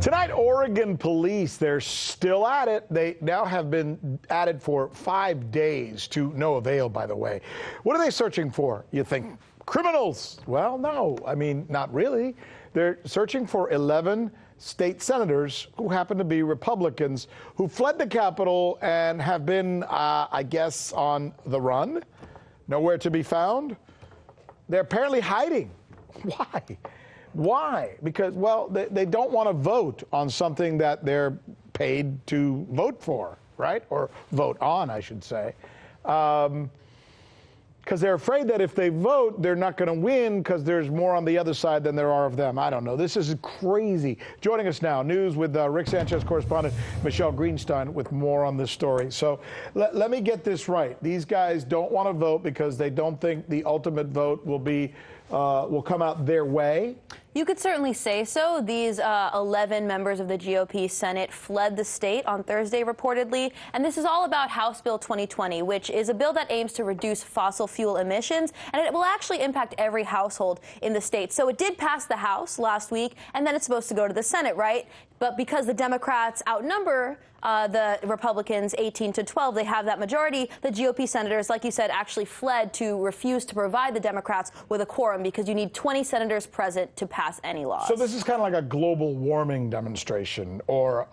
Tonight, Oregon police, they're still at it. They now have been at it for 5 days to no avail, by the way. What are they searching for? You think criminals? Well, no. I mean, not really. They're searching for 11 state senators who happen to be Republicans who fled the Capitol and have been, I guess, on the run. Nowhere to be found. They're apparently hiding. Why? Why? Because, well, they don't want to vote on something that they're paid to vote for, right? Or vote on, I should say. Because they're afraid that if they vote, they're not going to win because there's more on the other side than there are of them. I don't know. This is crazy. Joining us now, news with Rick Sanchez correspondent Michelle Greenstein with more on this story. So let me get this right. These guys don't want to vote because they don't think the ultimate vote will come out their way. You could certainly say so. These 11 members of the GOP Senate fled the state on Thursday, reportedly. And this is all about House Bill 2020, which is a bill that aims to reduce fossil fuel emissions. And it will actually impact every household in the state. So it did pass the House last week, and then it's supposed to go to the Senate, right? But because the Democrats outnumber the Republicans 18-12, they have that majority. The GOP senators, like you said, actually fled to refuse to provide the Democrats with a quorum because you need 20 senators present to pass any laws. So this is kind of like a global warming demonstration or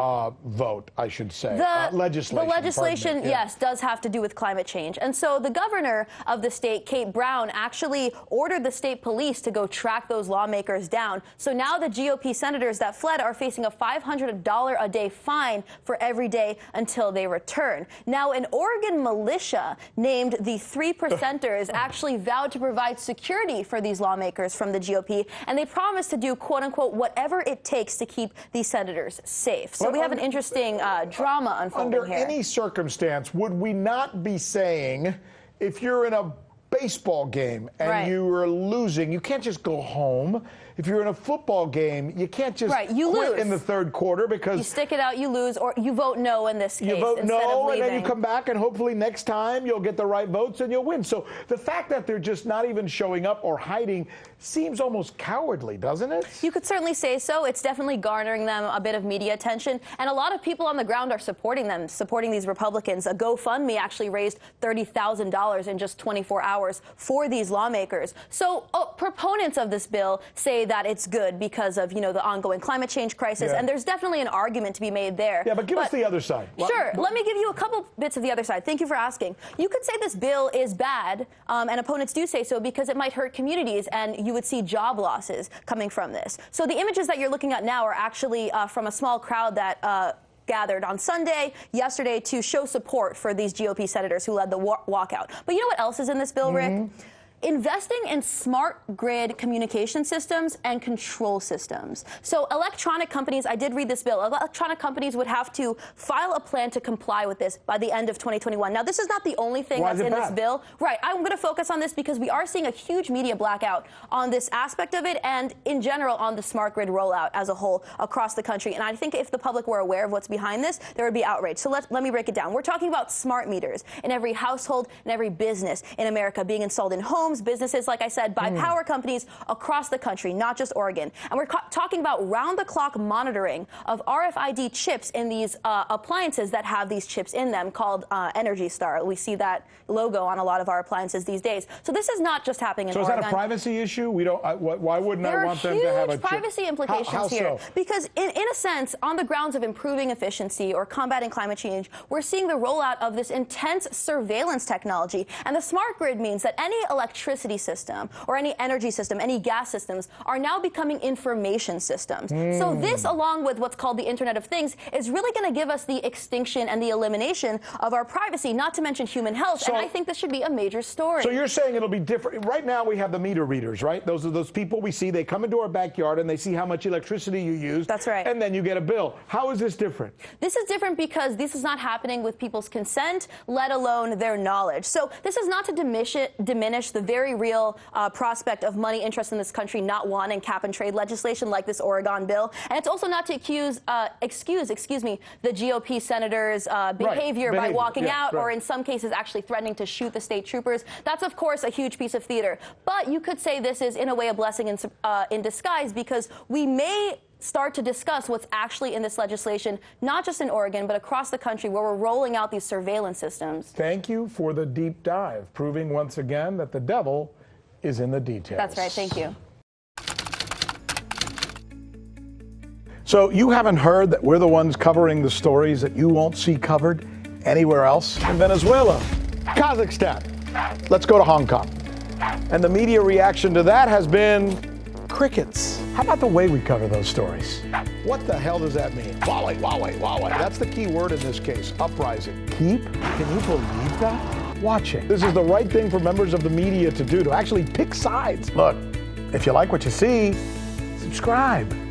vote, I should say. Legislation. The legislation, yes, does have to do with climate change. And so the governor of the state, Kate Brown, actually ordered the state police to go track those lawmakers down. So now the GOP senators that fled are facing a $500 a day fine for every day until they return. Now, an Oregon militia named the 3 Percenters actually vowed to provide security for these lawmakers from the GOP, and they promised to do, quote unquote, whatever it takes to keep these senators safe. So we have an interesting drama unfolding under here. Any circumstance, would we not be saying, if you're in a baseball game and you are losing, you can't just go home. If you're in a football game, you can't just quit in the third quarter because you stick it out, you lose, or you vote no in this case. You vote no, and then you leaving. come back, and hopefully next time you'll get the right votes and you'll win. So the fact that they're just not even showing up or hiding seems almost cowardly, doesn't it? You could certainly say so. It's definitely garnering them a bit of media attention, and a lot of people on the ground are supporting them, supporting these Republicans. A GoFundMe actually raised $30,000 in just 24 hours for these lawmakers. So proponents of this bill say that it's good because of, the ongoing climate change crisis, and there's definitely an argument to be made there. Yeah, but give us the other side. Sure. Let me give you a couple bits of the other side. Thank you for asking. You could say this bill is bad, and opponents do say so because it might hurt communities, and you would see job losses coming from this. So the images that you're looking at now are actually from a small crowd that gathered on Sunday, yesterday, to show support for these GOP senators who led the walkout. But you know what else is in this bill, Rick? Investing in smart grid communication systems and control systems. So electronic companies, I did read this bill, electronic companies would have to file a plan to comply with this by the end of 2021. Now, this is not the only thing that's in this bill. Right. I'm going to focus on this because we are seeing a huge media blackout on this aspect of it and in general on the smart grid rollout as a whole across the country. And I think if the public were aware of what's behind this, there would be outrage. So let me break it down. We're talking about smart meters in every household and every business in America being installed in homes, businesses, like I said, by power companies across the country, not just Oregon. And we're talking about round-the-clock monitoring of RFID chips in these appliances that have these chips in them called Energy Star. We see that logo on a lot of our appliances these days. So this is not just happening in Oregon. So is that a privacy issue? We don't. Why wouldn't I want them to have a chip? There are huge privacy implications here. So? Because in a sense, on the grounds of improving efficiency or combating climate change, we're seeing the rollout of this intense surveillance technology. And the smart grid means that any electricity system or any energy system, any gas systems are now becoming information systems. So this, along with what's called the Internet of Things, is really going to give us the extinction and the elimination of our privacy, not to mention human health. And I think this should be a major story. So you're saying it'll be different. Right now we have the meter readers, right? Those are those people we see. They come into our backyard and they see how much electricity you use. That's right. And then you get a bill. How is this different? This is different because this is not happening with people's consent, let alone their knowledge. So this is not to diminish the very real prospect of money interests in this country not wanting cap and trade legislation like this Oregon bill. And it's also not to excuse the GOP senators' behavior by walking out or in some cases actually threatening to shoot the state troopers. That's, of course, a huge piece of theater. But you could say this is, in a way, a blessing in disguise because we may start to discuss what's actually in this legislation, not just in Oregon, but across the country where we're rolling out these surveillance systems. Thank you for the deep dive, proving once again that the devil is in the details. That's right. Thank you. So you haven't heard that we're the ones covering the stories that you won't see covered anywhere else? In Venezuela, Kazakhstan. Let's go to Hong Kong. And the media reaction to that has been crickets. How about the way we cover those stories? What the hell does that mean? Wale. That's the key word in this case, uprising. Keep? Can you believe that? Watching. This is the right thing for members of the media to do, to actually pick sides. Look, if you like what you see, subscribe.